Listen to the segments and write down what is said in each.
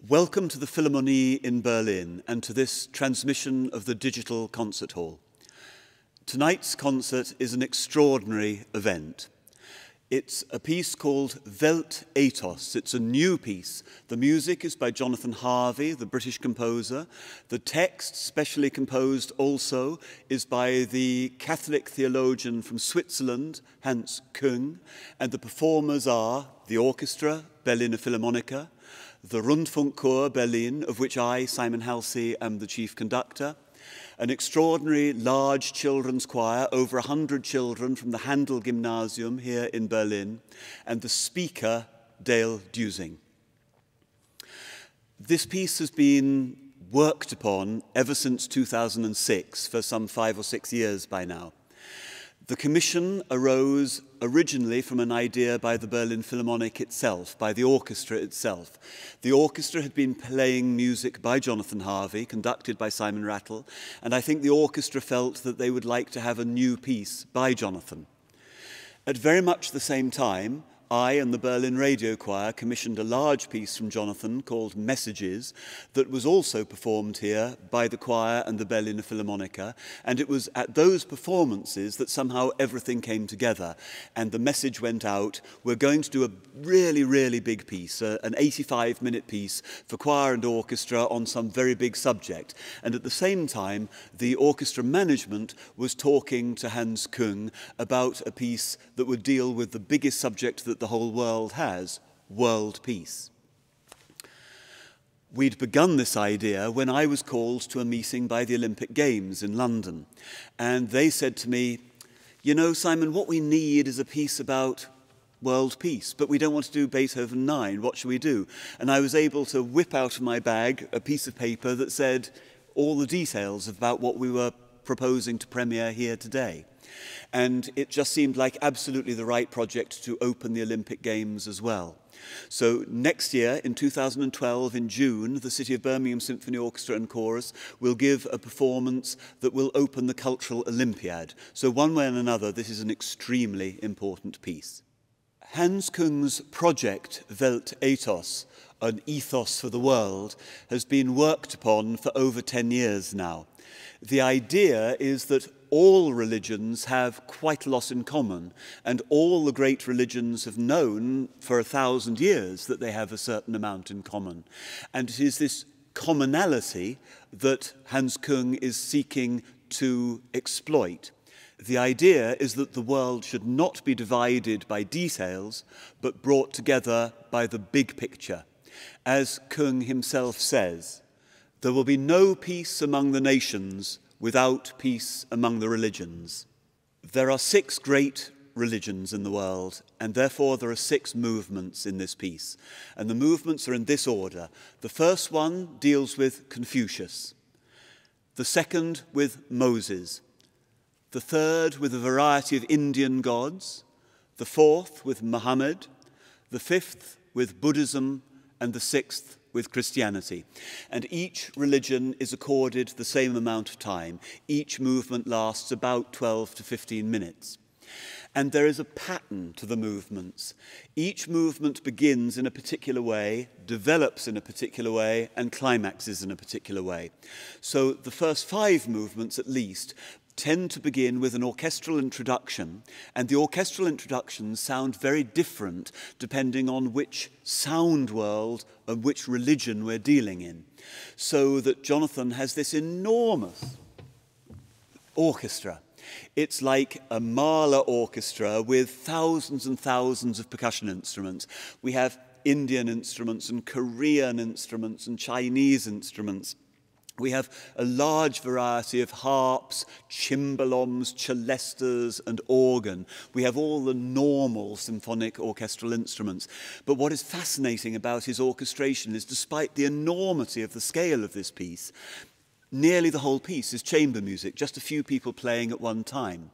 Welcome to the Philharmonie in Berlin and to this transmission of the Digital Concert Hall. Tonight's concert is an extraordinary event. It's a piece called Weltethos. It's a new piece. The music is by Jonathan Harvey, the British composer. The text, specially composed also, is by the Catholic theologian from Switzerland, Hans Küng, and the performers are the orchestra, Berliner Philharmoniker, the Rundfunkchor Berlin, of which I, Simon Halsey, am the chief conductor, an extraordinary large children's choir, over 100 children from the Handel Gymnasium here in Berlin, and the speaker, Dale Dusing. This piece has been worked upon ever since 2006, for some 5 or 6 years by now. The commission arose originally from an idea by the Berlin Philharmonic itself, by the orchestra itself. The orchestra had been playing music by Jonathan Harvey, conducted by Simon Rattle, and I think the orchestra felt that they would like to have a new piece by Jonathan. At very much the same time, I and the Berlin Radio Choir commissioned a large piece from Jonathan called Messages that was also performed here by the choir and the Berliner Philharmoniker, and it was at those performances that somehow everything came together and the message went out: we're going to do a really, really big piece, an 85-minute piece for choir and orchestra on some very big subject. And at the same time, the orchestra management was talking to Hans Küng about a piece that would deal with the biggest subject that the whole world has, world peace. We'd begun this idea when I was called to a meeting by the Olympic Games in London. And they said to me, you know, Simon, what we need is a piece about world peace, but we don't want to do Beethoven 9. What should we do? And I was able to whip out of my bag a piece of paper that said all the details about what we were proposing to premiere here today. And it just seemed like absolutely the right project to open the Olympic Games as well. So next year, in 2012, in June, the City of Birmingham Symphony Orchestra and Chorus will give a performance that will open the Cultural Olympiad. So one way and another, this is an extremely important piece. Hans Küng's project, Weltethos, an ethos for the world, has been worked upon for over 10 years now. The idea is that all religions have quite a lot in common, and all the great religions have known for 1,000 years that they have a certain amount in common. And it is this commonality that Hans Küng is seeking to exploit. The idea is that the world should not be divided by details, but brought together by the big picture. As Küng himself says, there will be no peace among the nations without peace among the religions. There are 6 great religions in the world, and therefore there are 6 movements in this piece. And the movements are in this order. The first one deals with Confucius, the second with Moses, the third with a variety of Indian gods, the fourth with Muhammad, the fifth with Buddhism, and the 6th with Christianity. And each religion is accorded the same amount of time. Each movement lasts about 12 to 15 minutes. And there is a pattern to the movements. Each movement begins in a particular way, develops in a particular way, and climaxes in a particular way. So the first 5 movements, at least, tend to begin with an orchestral introduction, and the orchestral introductions sound very different depending on which sound world and which religion we're dealing in. So that Jonathan has this enormous orchestra. It's like a Mahler orchestra with thousands and thousands of percussion instruments. We have Indian instruments and Korean instruments and Chinese instruments. We have a large variety of harps, cimbaloms, celestas, and organ. We have all the normal symphonic orchestral instruments. But what is fascinating about his orchestration is, despite the enormity of the scale of this piece, nearly the whole piece is chamber music, just a few people playing at one time.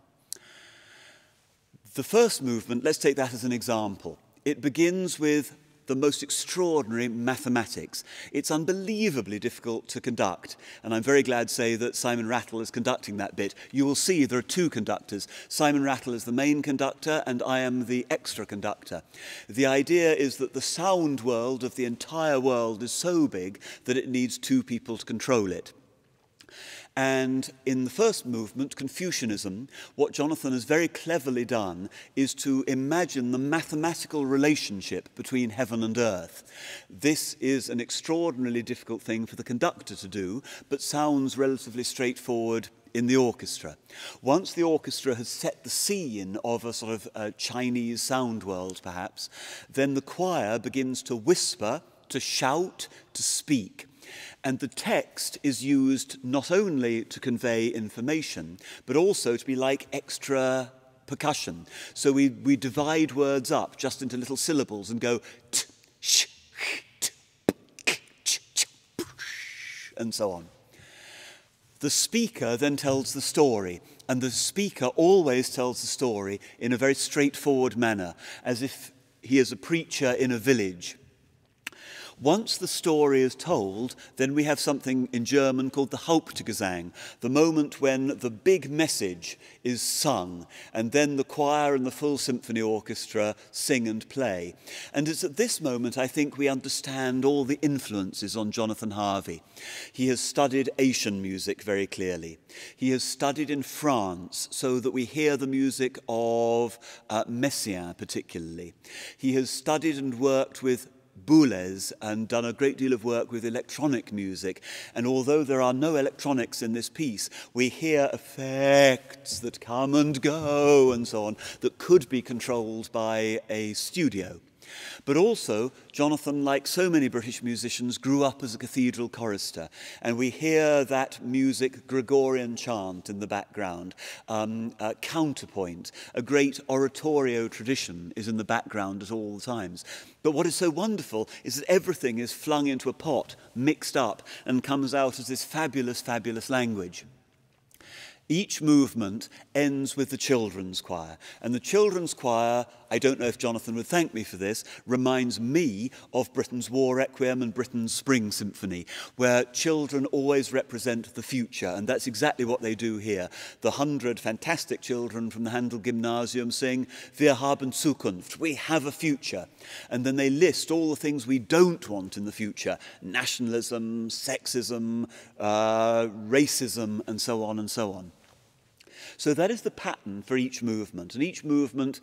The first movement, let's take that as an example. It begins with the most extraordinary mathematics. It's unbelievably difficult to conduct, and I'm very glad to say that Simon Rattle is conducting that bit. You will see there are two conductors. Simon Rattle is the main conductor, and I am the extra conductor. The idea is that the sound world of the entire world is so big that it needs two people to control it. And in the first movement, Confucianism, what Jonathan has very cleverly done is to imagine the mathematical relationship between heaven and earth. This is an extraordinarily difficult thing for the conductor to do, but sounds relatively straightforward in the orchestra. Once the orchestra has set the scene of a sort of Chinese sound world, perhaps, then the choir begins to whisper, to shout, to speak. And the text is used not only to convey information, but also to be like extra percussion. So we divide words up just into little syllables and go t, sh, t, k, ch, ch, and so on. The speaker then tells the story, and the speaker always tells the story in a very straightforward manner, as if he is a preacher in a village. Once the story is told, then we have something in German called the Hauptgesang, the moment when the big message is sung, and then the choir and the full symphony orchestra sing and play. And it's at this moment, I think, we understand all the influences on Jonathan Harvey. He has studied Asian music very clearly. He has studied in France, so that we hear the music of Messiaen particularly. He has studied and worked with Boulez and done a great deal of work with electronic music. And although there are no electronics in this piece, we hear effects that come and go and so on that could be controlled by a studio. But also, Jonathan, like so many British musicians, grew up as a cathedral chorister, and we hear that music, Gregorian chant in the background, counterpoint, a great oratorio tradition is in the background at all times. But what is so wonderful is that everything is flung into a pot, mixed up, and comes out as this fabulous, fabulous language. Each movement ends with the children's choir. And the children's choir, I don't know if Jonathan would thank me for this, reminds me of Britain's War Requiem and Britain's Spring Symphony, where children always represent the future. And that's exactly what they do here. The 100 fantastic children from the Handel Gymnasium sing, Wir haben Zukunft, we have a future. And then they list all the things we don't want in the future. Nationalism, sexism, racism, and so on and so on. So that is the pattern for each movement, and each movement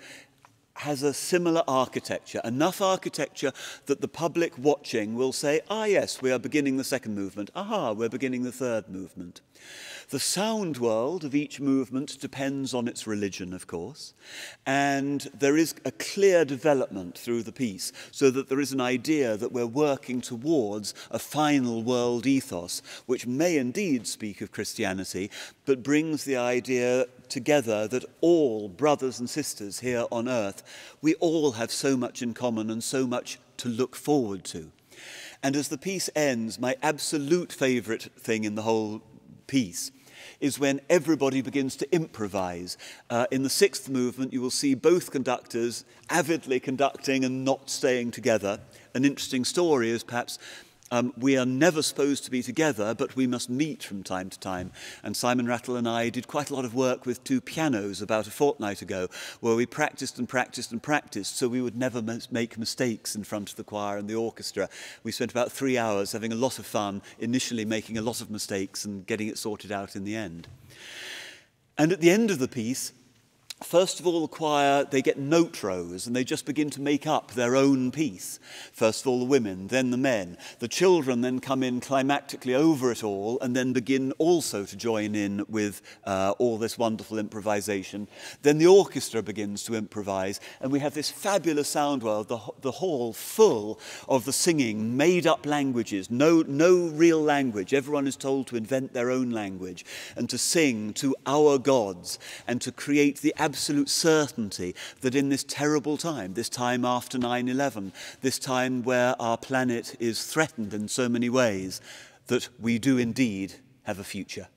has a similar architecture, enough architecture that the public watching will say, ah yes, we are beginning the second movement, aha, we're beginning the third movement. The sound world of each movement depends on its religion, of course, and there is a clear development through the piece, so that there is an idea that we're working towards a final world ethos, which may indeed speak of Christianity, but brings the idea together that all brothers and sisters here on earth, we all have so much in common and so much to look forward to. And as the piece ends, my absolute favourite thing in the whole piece is when everybody begins to improvise. In the sixth movement, you will see both conductors avidly conducting and not staying together. An interesting story is perhaps we are never supposed to be together, but we must meet from time to time. And Simon Rattle and I did quite a lot of work with two pianos about a fortnight ago, where we practiced and practiced and practiced, so we would never make mistakes in front of the choir and the orchestra. We spent about 3 hours having a lot of fun, initially making a lot of mistakes and getting it sorted out in the end. And at the end of the piece, first of all, the choir, they get note rows and they just begin to make up their own piece. First of all, the women, then the men. The children then come in climactically over it all and then begin also to join in with all this wonderful improvisation. Then the orchestra begins to improvise, and we have this fabulous sound world, the hall full of the singing, made-up languages, no real language. Everyone is told to invent their own language and to sing to our gods and to create the absolute certainty that in this terrible time, this time after 9/11, this time where our planet is threatened in so many ways, that we do indeed have a future.